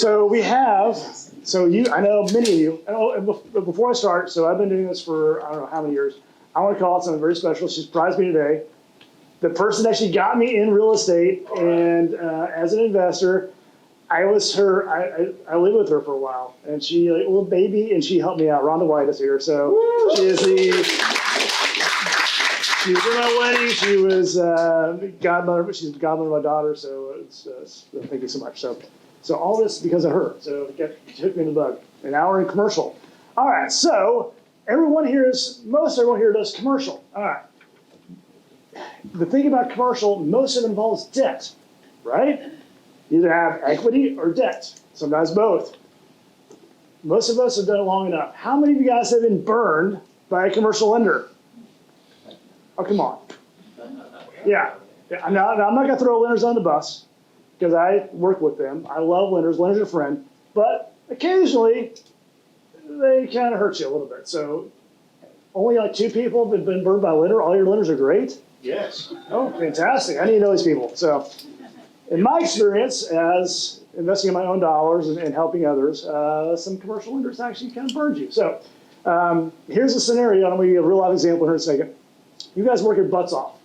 So we have, I know many of you, and before I start, so I've been doing this for, I don't know how many years. I want to call it something very special. She surprised me today. The person that actually got me in real estate and as an investor, I lived with her for a while, and she, like a little baby, and she helped me out. Rhonda White is here, so she was in my wedding. She was godmother. She's godmother of my daughter, so thank you so much. So all this because of her. So it took me in the bug. And now we're in commercial. All right, so most everyone here does commercial. All right. The thing about commercial, most of it involves debt, right? You either have equity or debt, sometimes both. Most of us have done it long enough. How many of you guys have been burned by a commercial lender? Oh, come on. Yeah. I'm not going to throw lenders on the bus because I work with them. I love lenders. Lenders are a friend. But occasionally, they kind of hurt you a little bit. So only like 2 people have been burned by a lender. All your lenders are great? Yes. Oh, fantastic. I need to know these people. So in my experience as investing in my own dollars and helping others, some commercial lenders actually kind of burned you. So here's a scenario. I'm going to give you a real life example here in a second. You guys work your butts off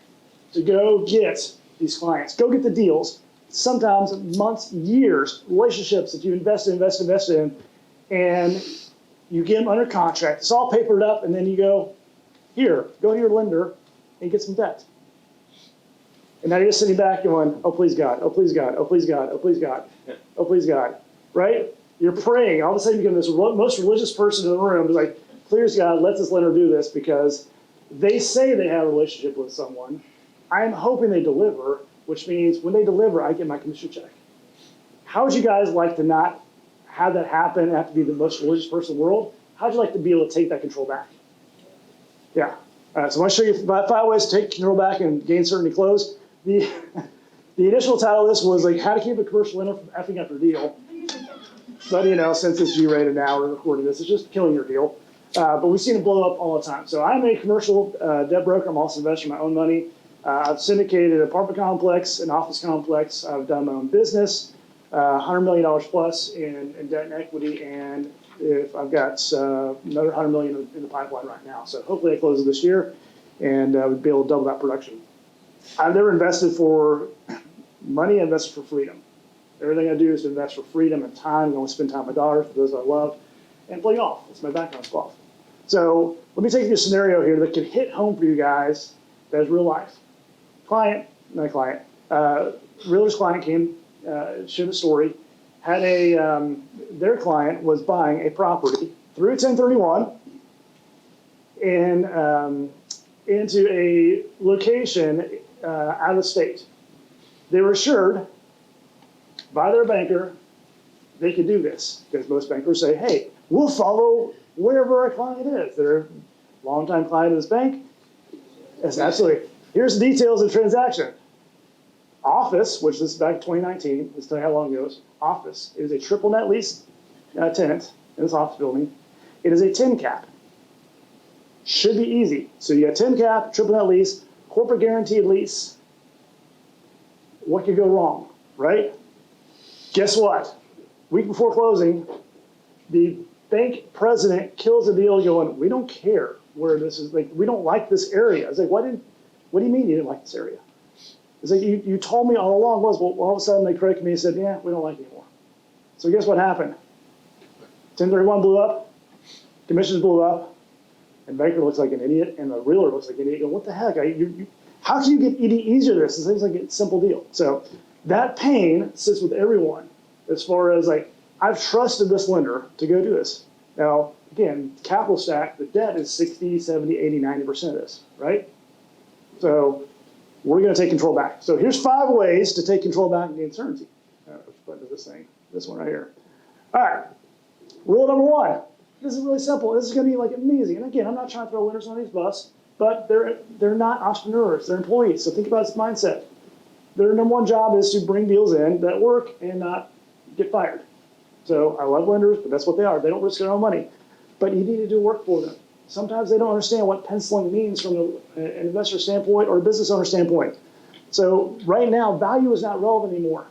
to go get these clients, go get the deals, sometimes months, years, relationships that you invested in, and you get them under contract. It's all papered up, and then you go to your lender and get some debt. And now you're just sitting back going, oh, please God, oh, please God, oh, please God, oh, please God, oh, please God, right? You're praying. All of a sudden you become this most religious person in the room who's like, please God, let this lender do this because they say they have a relationship with someone. I'm hoping they deliver, which means when they deliver, I get my commission check. How would you guys like to not have that happen and have to be the most religious person in the world? How would you like to be able to take that control back? Yeah. All right, so I want to show you 5 ways to take control back and gain certainty close. The initial title of this was like how to keep a commercial lender from effing up your deal. But since it's G-rated now, we're recording this, it's just killing your deal. But we've seen it blow up all the time. So I'm a commercial debt broker. I'm also investing my own money. I've syndicated an apartment complex, an office complex. I've done my own business, $100 million plus in debt and equity. And if I've got another $100 million in the pipeline right now. So hopefully it closes this year and we'd be able to double that production. I've never invested for money. I invested for freedom. Everything I do is to invest for freedom and time. I want to spend time with my daughters, for those I love, and play golf. It's my background, golf. So let me take you a scenario here that could hit home for you guys that is real life. Realtor's client came, shared a story, had their client was buying a property through 1031 into a location out of state. They were assured by their banker they could do this because most bankers say, hey, we'll follow wherever our client is. They're a longtime client of this bank. Yes, absolutely. Here's the details of the transaction. Office, which this is back in 2019, let's tell you how long it goes. Office, it is a triple net lease tenant in this office building. It is a 10 cap. Should be easy. So you got 10 cap, triple net lease, corporate guaranteed lease. What could go wrong, right? Guess what? Week before closing, the bank president kills the deal going, we don't care where this is, like, we don't like this area. It's like, what do you mean you didn't like this area? It's like, you told me all along was, well, all of a sudden they corrected me and said, yeah, we don't like it anymore. So guess what happened? 1031 blew up, commissions blew up, and banker looks like an idiot, and the realtor looks like an idiot. Go, what the heck? How can you get any easier this? It seems like a simple deal. So that pain sits with everyone as far as like, I've trusted this lender to go do this. Now, again, capital stack, the debt is 60, 70, 80, 90% of this, right? So we're going to take control back. So here's 5 ways to take control back and gain certainty. Which button is this thing? This one right here. All right. Rule number 1. This is really simple. This is going to be like amazing. And again, I'm not trying to throw winners on these bus, but they're not entrepreneurs. They're employees. So think about this mindset. Their number 1 job is to bring deals in that work and not get fired. So I love lenders, but that's what they are. They don't risk their own money. But you need to do work for them. Sometimes they don't understand what penciling means from an investor standpoint or a business owner standpoint. So right now, value is not relevant anymore.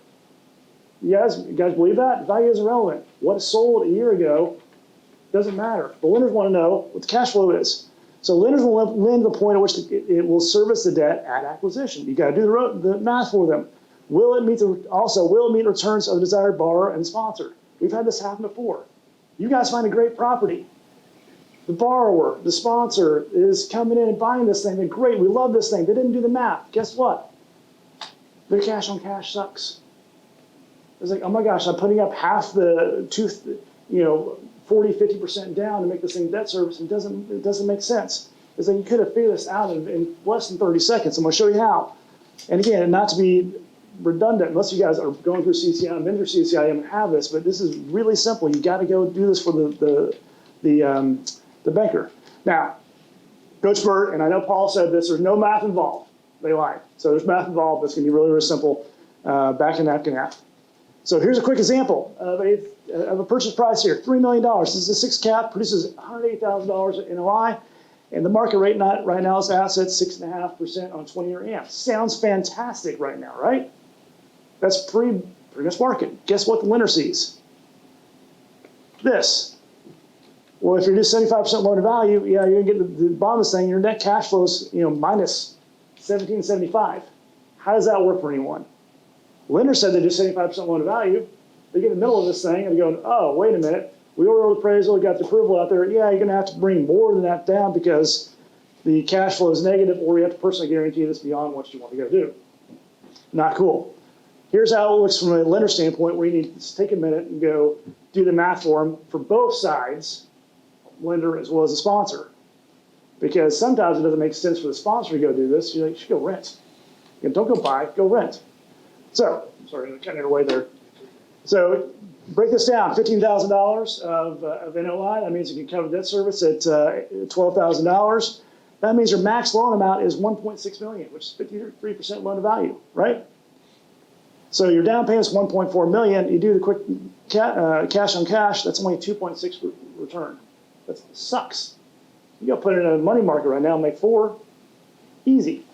You guys believe that? Value is irrelevant. What sold a year ago doesn't matter. The lenders want to know what the cash flow is. So lenders will lend to the point at which it will service the debt at acquisition. You got to do the math for them. Will it meet returns of the desired borrower and sponsor? We've had this happen before. You guys find a great property. The borrower, the sponsor, is coming in and buying this thing. They're great. We love this thing. They didn't do the math. Guess what? Their cash on cash sucks. It's like, oh my gosh, I'm putting up half the 40, 50% down to make this thing debt service. It doesn't make sense. It's like you could have figured this out in less than 30 seconds. I'm going to show you how. And again, not to be redundant, unless you guys are going through CCIM, been through CCIM and have this, but this is really simple. You got to go do this for the banker. Now, Coach Burt, and I know Paul said this, there's no math involved. They lied. So there's math involved, but it's going to be really, really simple. Back in napkin half. So here's a quick example of a purchase price here, $3 million. This is a 6 cap, produces $180,000 in NOI, and the market rate right now is assets 6.5% on 20-year AMP. Sounds fantastic right now, right? That's pretty much market. Guess what the lender sees? This. Well, if you're just 75% loan to value, yeah, you're gonna get the bottom of this thing. Your net cash flow is minus 1775. How does that work for anyone? Lender said they do 75% loan to value. They get in the middle of this thing and go, oh, wait a minute. We ordered appraisal, we got the approval out there. Yeah, you're going to have to bring more than that down because the cash flow is negative, or you have to personally guarantee this beyond what you want to go do. Not cool. Here's how it looks from a lender standpoint, where you need to take a minute and go do the math for them for both sides, lender as well as the sponsor. Because sometimes it doesn't make sense for the sponsor to go do this. You should go rent. Don't go buy, go rent. So, sorry, I'm kind of away there. So, break this down, $15,000 of NOI. That means you can cover debt service at $12,000. That means your max loan amount is $1.6 million, which is 53% loan to value, right? So your down payment is $1.4 million. You do the quick cash on cash, that's only 2.6 return. That sucks. You got to put it in a money market right now and make 4, easy.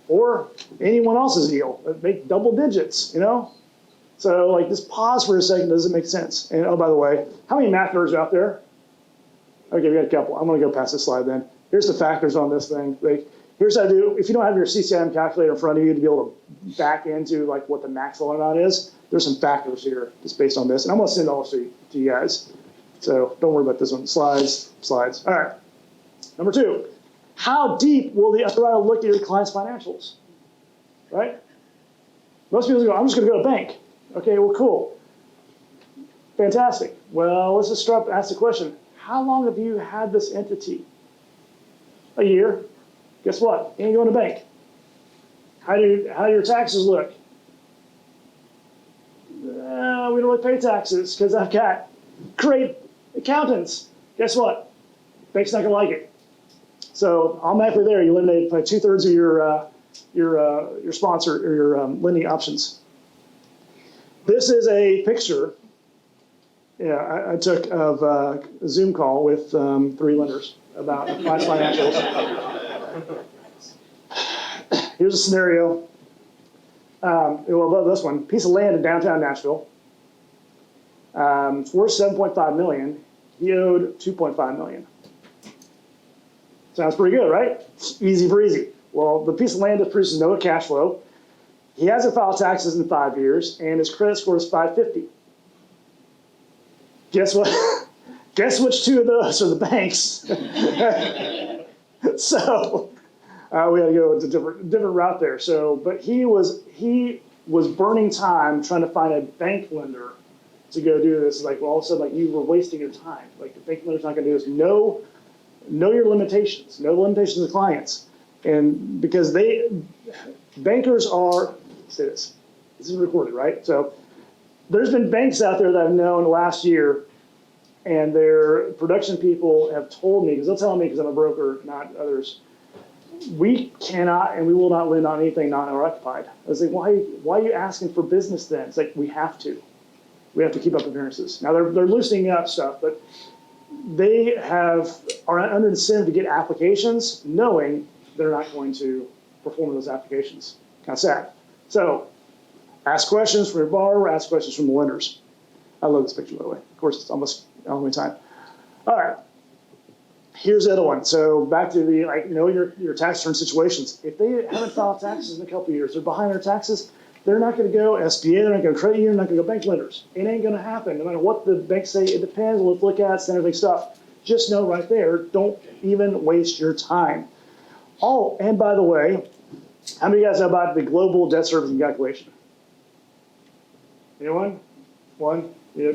Or anyone else's deal, make double digits, So just pause for a second, does it make sense? And oh, by the way, how many math nerds are out there? Okay, we got a couple. I'm gonna go past this slide then. Here's the factors on this thing. Here's how to do, if you don't have your CCIM calculator in front of you to be able to back into what the max loan amount is, there's some factors here just based on this. And I'm gonna send all this to you guys. So don't worry about this one. Slides. All right, number 2. How deep will the underwriter look at your client's financials, right? Most people go, I'm just going to go to a bank. Okay, well, cool. Fantastic. Well, let's just start ask the question, how long have you had this entity? A year. Guess what? You ain't going to bank. How do your taxes look? We don't really pay taxes because I've got great accountants. Guess what? Bank's not going to like it. So automatically there, you eliminate 2/3 of your sponsor or your lending options. This is a picture I took of a Zoom call with 3 lenders about client financials. Here's a scenario. Well, this one, piece of land in downtown Nashville. It's worth $7.5 million. He owed $2.5 million. Sounds pretty good, right? Easy breezy. Well, the piece of land that produces no cash flow. He hasn't filed taxes in 5 years, and his credit score is 550. Guess what? Guess which 2 of those are the banks? So we had to go a different route there. So, but he was burning time trying to find a bank lender to go do this. Well, all of a sudden, you were wasting your time. The bank lender's not going to do this. Know your limitations. Know the limitations of the clients. And because bankers are, say this is recorded, right? So there's been banks out there that I've known last year, and their production people have told me, because they'll tell me because I'm a broker, not others, we cannot and we will not lend on anything non-owner occupied. I was like, why are you asking for business then? It's we have to. We have to keep up appearances. Now they're loosening up stuff, but they are under incentive to get applications knowing they're not going to perform those applications. Kind of sad. So Ask questions from your borrower, ask questions from the lenders. I love this picture, by the way. Of course, it's almost all the time. All right. Here's the other one. So back to the, know your tax return situations. If they haven't filed taxes in a couple of years, they're behind their taxes, they're not going to go SBA, they're not going to credit union, they're not going to go bank lenders. It ain't going to happen. No matter what the banks say, it depends. Let's look at standard stuff. Just know right there, don't even waste your time. Oh, and by the way, how many of you guys know about the global debt servicing calculation? Anyone? One? Yeah.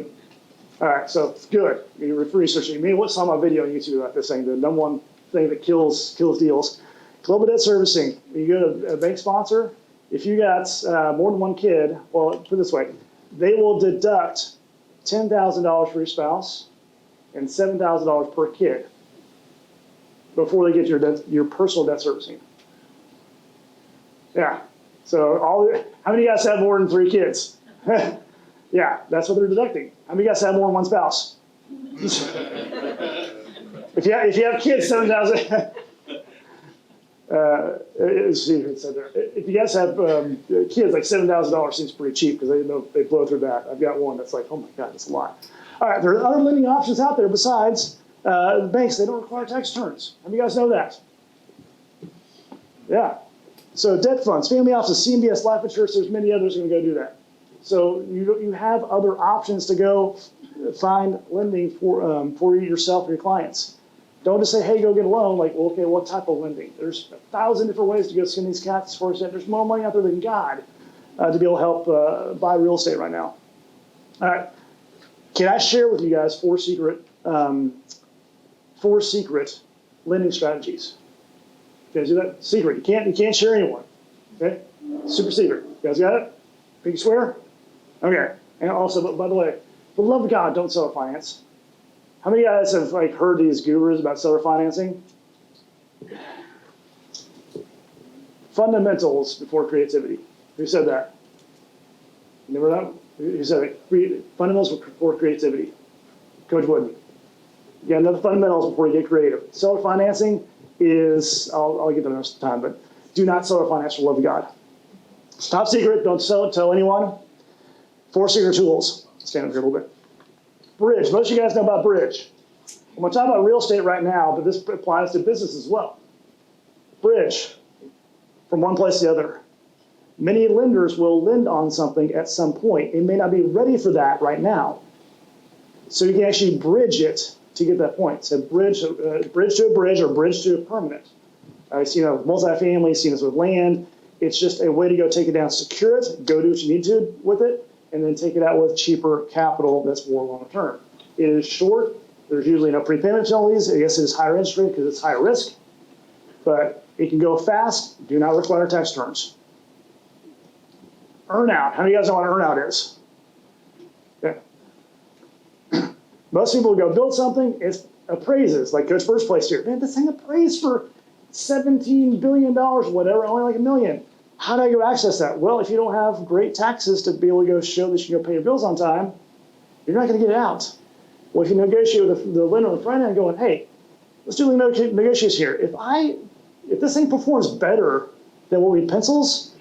All right, so it's good. You're researching. Me, what's on my video on YouTube about this thing? The number one thing that kills deals. Global debt servicing. When you go to a bank sponsor, if you got more than one kid, well, put it this way, they will deduct $10,000 for your spouse and $7,000 per kid before they get your personal debt servicing. Yeah. So how many of you guys have more than 3 kids? Yeah, that's what they're deducting. How many of you guys have more than one spouse? If you have kids, 7,000. See if it said there. If you guys have kids, like $7,000 seems pretty cheap because they blow through that. I've got one that's like, oh my God, that's a lot. All right, there are other lending options out there besides the banks. They don't require tax returns. How many of you guys know that? Yeah. So debt funds, family offices, CMBS, life insurance. There's many others going to go do that. So you have other options to go find lending for yourself and your clients. Don't just say, hey, go get a loan. Like, well, okay, what type of lending? There's 1,000 different ways to go skin these cats as far as that. There's more money out there than God to be able to help buy real estate right now. All right. Can I share with you guys 4 secret lending strategies? You guys do that? Secret. You can't share anyone. Okay? Super secret. You guys got it? Pinky swear? Okay. And also, by the way, for the love of God, don't seller finance. How many of you guys have heard these gurus about seller financing? Fundamentals before creativity. Who said that? You never know? Who said it? Fundamentals before creativity. Coach Wooden. You got another fundamentals before you get creative. Seller financing is, I'll get to the rest of the time, but do not seller finance for the love of God. It's top secret. Don't sell it. Tell anyone. 4 secret tools. Stand up here a little bit. Bridge. Most of you guys know about bridge. I'm going to talk about real estate right now, but this applies to business as well. Bridge. From one place to the other. Many lenders will lend on something at some point. It may not be ready for that right now. So you can actually bridge it to get that point. So bridge to a bridge or bridge to a permanent. I've seen multifamily, seen this with land. It's just a way to go take it down, secure it, go do what you need to with it, and then take it out with cheaper capital that's more long term. It is short. There's usually no prepayment penalties. I guess it is higher interest rate because it's higher risk. But it can go fast. Do not require tax returns. Earnout. How many of you guys know what an earnout is? Okay. Most people go build something. It's appraises, like Coach First Place here. Man, this thing appraised for $17 billion, whatever, only like $1 million. How do I go access that? Well, if you don't have great taxes to be able to go show that you can go pay your bills on time, you're not going to get it out. Well, if you negotiate with the lender on the front end going, hey, let's do the negotiation here. If this thing performs better than what we pencils,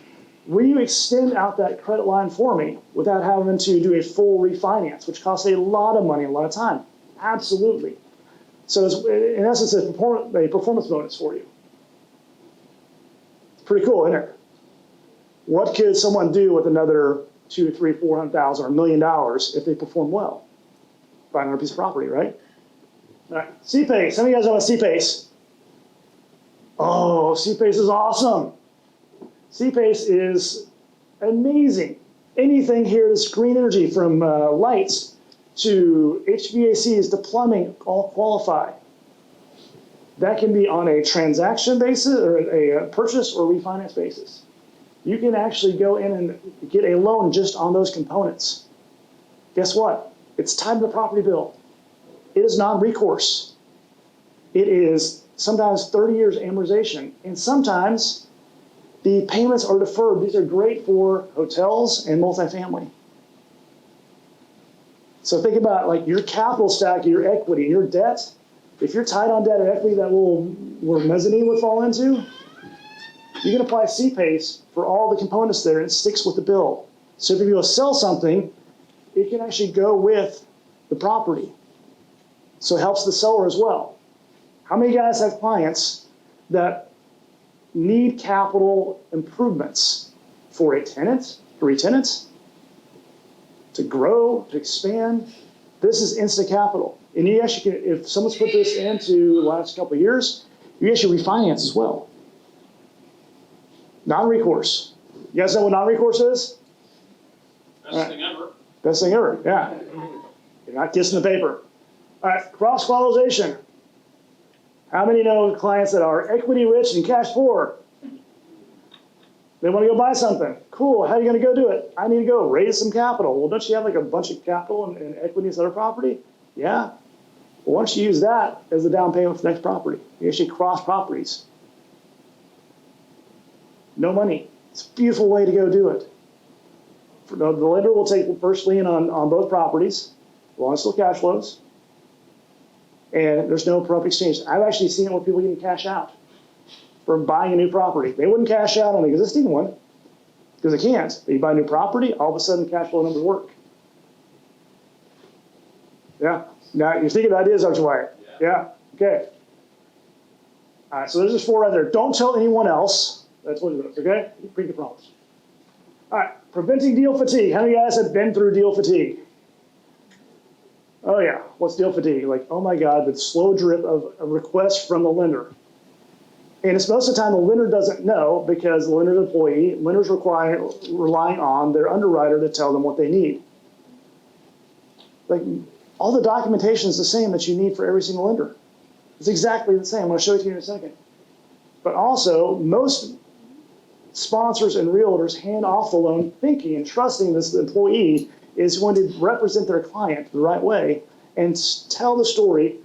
will you extend out that credit line for me without having to do a full refinance, which costs a lot of money, a lot of time? Absolutely. So it's, in essence, a performance bonus for you. It's pretty cool, isn't it? What could someone do with another $200,000, $300,000, $400,000, or $1 million if they perform well? Buy another piece of property, right? All right, CPACE. How many of you guys know about CPACE? Oh, CPACE is awesome. CPACE is amazing. Anything here is green energy, from lights to HVACs to plumbing, all qualify. That can be on a transaction basis or a purchase or refinance basis. You can actually go in and get a loan just on those components. Guess what? It's tied to the property bill. It is non-recourse. It is sometimes 30 years amortization, and sometimes the payments are deferred. These are great for hotels and multifamily. So think about your capital stack, your equity, your debt. If you're tied on debt or equity that where mezzanine would fall into, you can apply CPACE for all the components there, and it sticks with the bill. So if you go sell something, it can actually go with the property. So it helps the seller as well. How many guys have clients that need capital improvements for a tenant, 3 tenants, to grow, to expand? This is instant capital. And you actually can, if someone's put this into the last couple of years, you actually refinance as well. Non-recourse. You guys know what non-recourse is? Best thing ever. Best thing ever, yeah. You're not kissing the paper. All right, cross-collateralization. How many know clients that are equity rich and cash poor? They want to go buy something. Cool, how are you going to go do it? I need to go raise some capital. Well, don't you have like a bunch of capital and equity in other property? Yeah. Well, why don't you use that as the down payment for the next property? You actually cross properties. No money. It's a beautiful way to go do it. The lender will take the first lien on both properties, as long as still cash flows. And there's no prompt exchange. I've actually seen it where people getting cash out from buying a new property. They wouldn't cash out on the existing one because they can't. But you buy a new property, all of a sudden cash flow numbers work. Yeah. Now you're thinking of ideas, aren't you, Wyatt? Yeah. Okay. All right. So there's just 4 right there. Don't tell anyone else. That's what it is. Okay. Bring the promise. All right. Preventing deal fatigue. How many guys have been through deal fatigue? Oh yeah, what's deal fatigue? Like, oh my God, the slow drip of a request from the lender. And it's most of the time the lender doesn't know because the lender's employee, lender's relying on their underwriter to tell them what they need. Like, all the documentation is the same that you need for every single lender. It's exactly the same. I'm going to show it to you in a second. But also, most sponsors and realtors hand off the loan thinking and trusting this employee is going to represent their client the right way and tell the story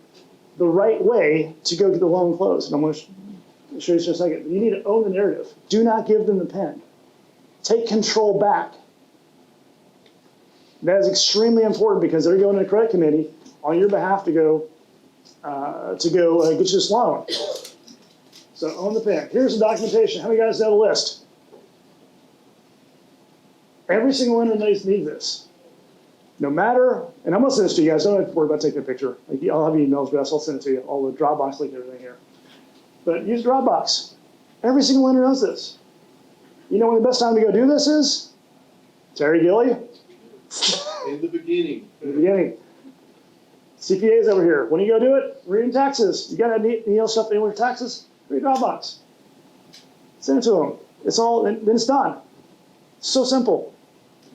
the right way to go get the loan closed. And I'm going to show you in a second. You need to own the narrative. Do not give them the pen. Take control back. That is extremely important because they're going to the credit committee on your behalf to go get you this loan. So own the pen. Here's the documentation. How many guys know the list? Every single lender needs this. No matter, and I'm going to send this to you guys. Don't have to worry about taking a picture. Like, I'll have your email address. I'll send it to you. All the Dropbox link and everything here. But use Dropbox. Every single lender knows this. You know when the best time to go do this is? Terry Gilly? In the beginning. In the beginning. CPAs over here. When you go do it, reading taxes. You got to stuff in with your taxes? Read Dropbox. Send it to them. It's all, then it's done. It's so simple.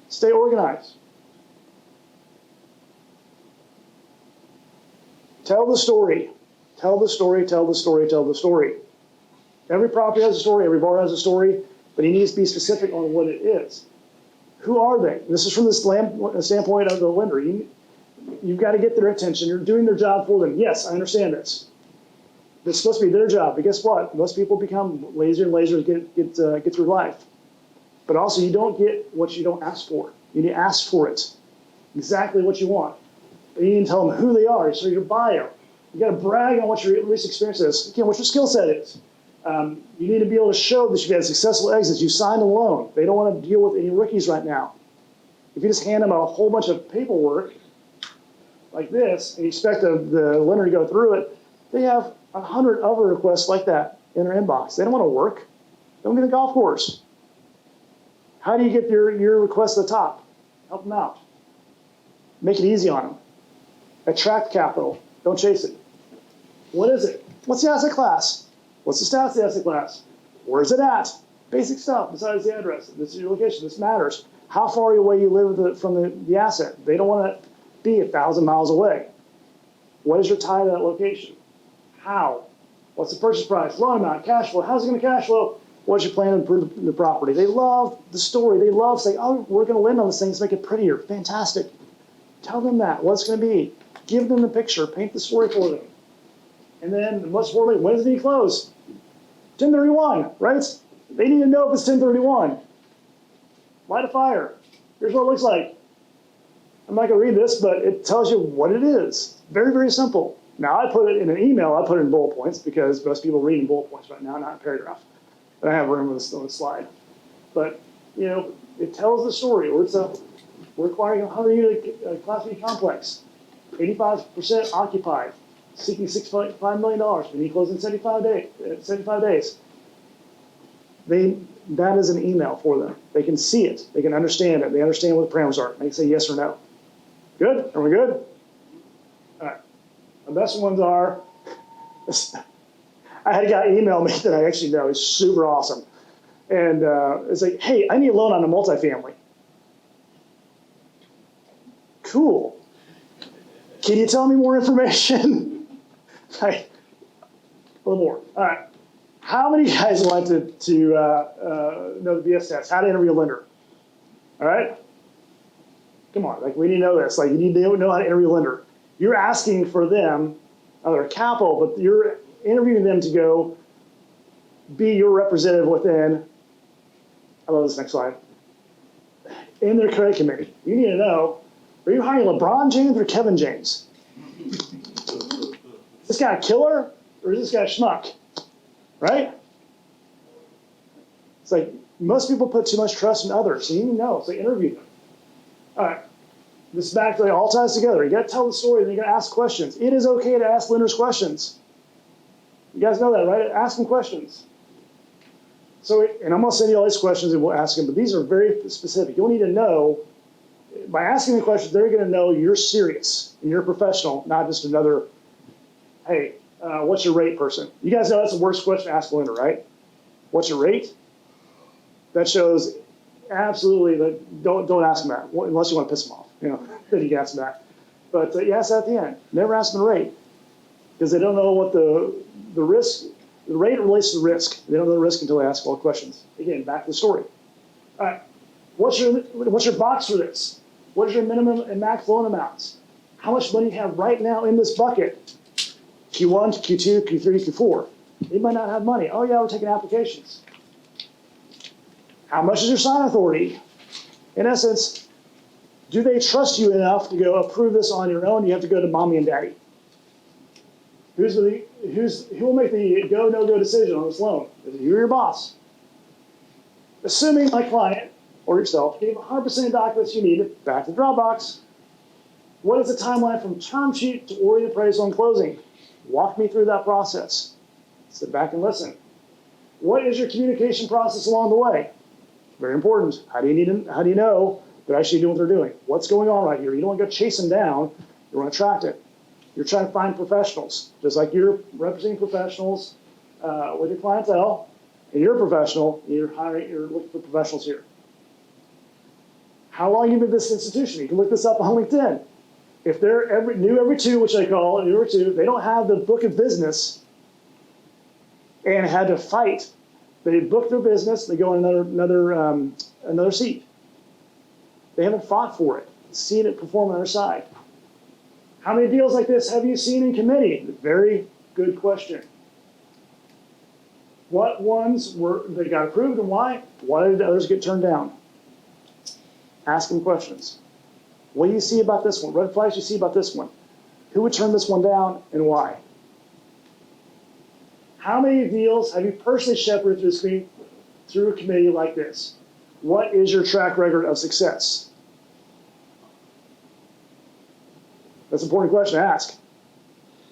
Stay organized. Tell the story. Tell the story, tell the story, tell the story. Every property has a story, every bar has a story, but he needs to be specific on what it is. Who are they? This is from the standpoint of the lender. You've got to get their attention. You're doing their job for them. Yes, I understand this. It's supposed to be their job, but guess what? Most people become lazier and lazier to get through life. But also, you don't get what you don't ask for. You need to ask for it. Exactly what you want. You need to tell them who they are. So your bio. You got to brag on what your recent experience is. Again, what your skill set is. You need to be able to show that you've had successful exits. You signed a loan. They don't want to deal with any rookies right now. If you just hand them a whole bunch of paperwork like this and you expect the lender to go through it, they have 100 other requests like that in their inbox. They don't want to work. They don't get a golf course. How do you get your requests to the top? Help them out. Make it easy on them. Attract capital. Don't chase it. What is it? What's the asset class? What's the status of the asset class? Where's it at? Basic stuff besides the address. This is your location. This matters. How far away you live from the asset. They don't want to be 1,000 miles away. What is your tie to that location? How? What's the purchase price? Loan amount, cash flow. How's it going to cash flow? What's your plan to improve the property? They love the story. They love saying, oh, we're going to lend on this thing to make it prettier. Fantastic. Tell them that, what it's going to be. Give them the picture. Paint the story for them. And then, most importantly, when does it need to close? 1031, right? They need to know if it's 1031. Light a fire. Here's what it looks like. I'm not going to read this, but it tells you what it is. Very, very simple. Now, I put it in an email. I put it in bullet points because most people read in bullet points right now, not in paragraph. And I have room on the slide. But it tells the story, or we're acquiring a 100-unit Class B complex, 85% occupied, seeking $6.5 million. We need to close in 75 days. That is an email for them. They can see it. They can understand it. They understand what the parameters are. They can say yes or no. Good? Are we good? All right. The best ones are, I had a guy email me that I actually know. He's super awesome. And it's like, hey, I need a loan on a multifamily. Cool. Can you tell me more information? Like, a little more. All right. How many guys would like to know the BS test? How to interview a lender? All right? Come on. Like, we need to know this. Like, you need to know how to interview a lender. You're asking for them, their capital, but you're interviewing them to go be your representative within, I love this next slide, in their credit committee. You need to know, are you hiring LeBron James or Kevin James? Is this guy a killer or is this guy a schmuck? Right? It's like most people put too much trust in others, so you need to know, so interview them. All right. This back to all ties together. You got to tell the story, then you got to ask questions. It is okay to ask lenders questions. You guys know that, right? Ask them questions. So, and I'm going to send you all these questions and we'll ask them, but these are very specific. You'll need to know, by asking the questions, they're going to know you're serious and you're a professional, not just another, hey, what's your rate person? You guys know that's the worst question to ask a lender, right? What's your rate? That shows absolutely that don't ask them that, unless you want to piss them off. Then you can ask them that. But you ask that at the end. Never ask them the rate, because they don't know what the risk. The rate relates to the risk. They don't know the risk until they ask all the questions. Again, back to the story. All right, what's your box for this? What is your minimum and max loan amounts? How much money you have right now in this bucket? Q1, Q2, Q3, Q4. They might not have money. Oh yeah, we're taking applications. How much is your sign authority? In essence, do they trust you enough to go approve this on your own? You have to go to mommy and daddy. Who will make the go, no-go decision on this loan? Is it you or your boss? Assuming my client or yourself gave 100% of documents you needed back to the Dropbox, what is the timeline from term sheet to order appraisal and closing? Walk me through that process. Sit back and listen. What is your communication process along the way? Very important. How do you know they're actually doing what they're doing? What's going on right here? You don't want to go chase them down. You want to attract it. You're trying to find professionals, just like you're representing professionals with your clientele, and you're a professional. You're looking for professionals here. How long have you been at this institution? You can look this up on LinkedIn. If they're every two, which I call new every two, they don't have the book of business and had to fight. They book their business, they go in another seat. They haven't fought for it, seen it perform on their side. How many deals like this have you seen in committee? Very good question. What ones they got approved and why? Why did others get turned down? Ask them questions. What do you see about this one? Red flags you see about this one? Who would turn this one down and why? How many deals have you personally shepherded through a committee like this? What is your track record of success? That's an important question to ask.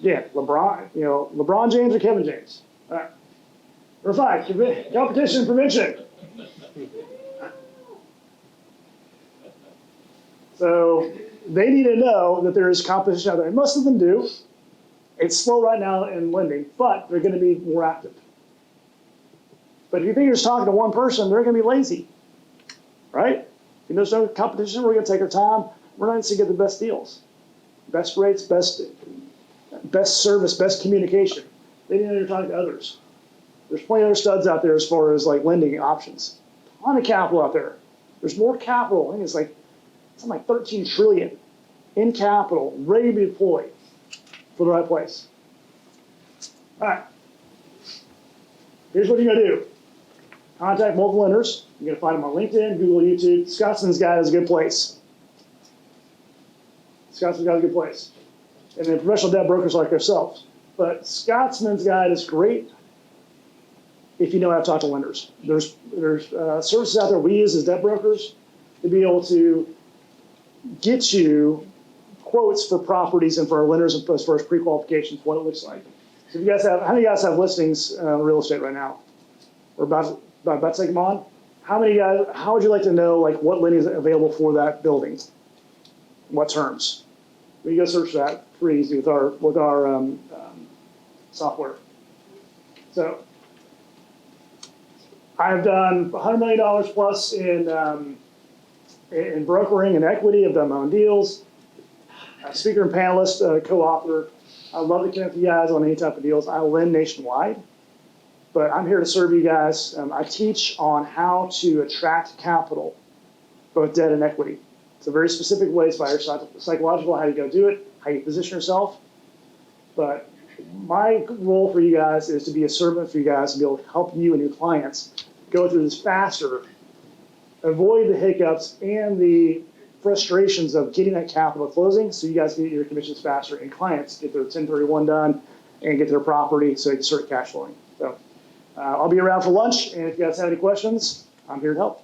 Yeah, LeBron James or Kevin James? All right. Number 5, competition and prevention. So they need to know that there is competition out there, and most of them do. It's slow right now in lending, but they're going to be more active. But if you think you're just talking to one person, they're going to be lazy, right? If there's no competition, we're going to take our time. We're not going to get the best deals, best rates, best service, best communication. They need to know you're talking to others. There's plenty of other studs out there as far as like lending options. A ton of capital out there. There's more capital. I think it's something like 13 trillion in capital, ready to be deployed for the right place. All right. Here's what you're going to do. Contact multiple lenders. You're going to find them on LinkedIn, Google, YouTube. Scotsman's Guide is a good place. Scotsman's Guide is a good place. And then professional debt brokers like ourselves. But Scotsman's Guide is great if you know how to talk to lenders. There's services out there we use as debt brokers to be able to get you quotes for properties and for our lenders as far as pre-qualifications, what it looks like. So if you guys have, how many of you guys have listings in real estate right now? Or about to take them on? How many guys, how would you like to know like what lending is available for that building? What terms? We can go search that pretty easy with our software. So I've done $100 million plus in brokering and equity. I've done my own deals. Speaker and panelist, co-author. I love to connect with you guys on any type of deals. I lend nationwide, but I'm here to serve you guys. I teach on how to attract capital, both debt and equity. It's a very specific way. It's by your psychological, how you go do it, how you position yourself. But my role for you guys is to be a servant for you guys and be able to help you and your clients go through this faster, avoid the hiccups and the frustrations of getting that capital closing so you guys can get your commissions faster and clients get their 1031 done and get their property so they can start cash flowing. So I'll be around for lunch, and if you guys have any questions, I'm here to help.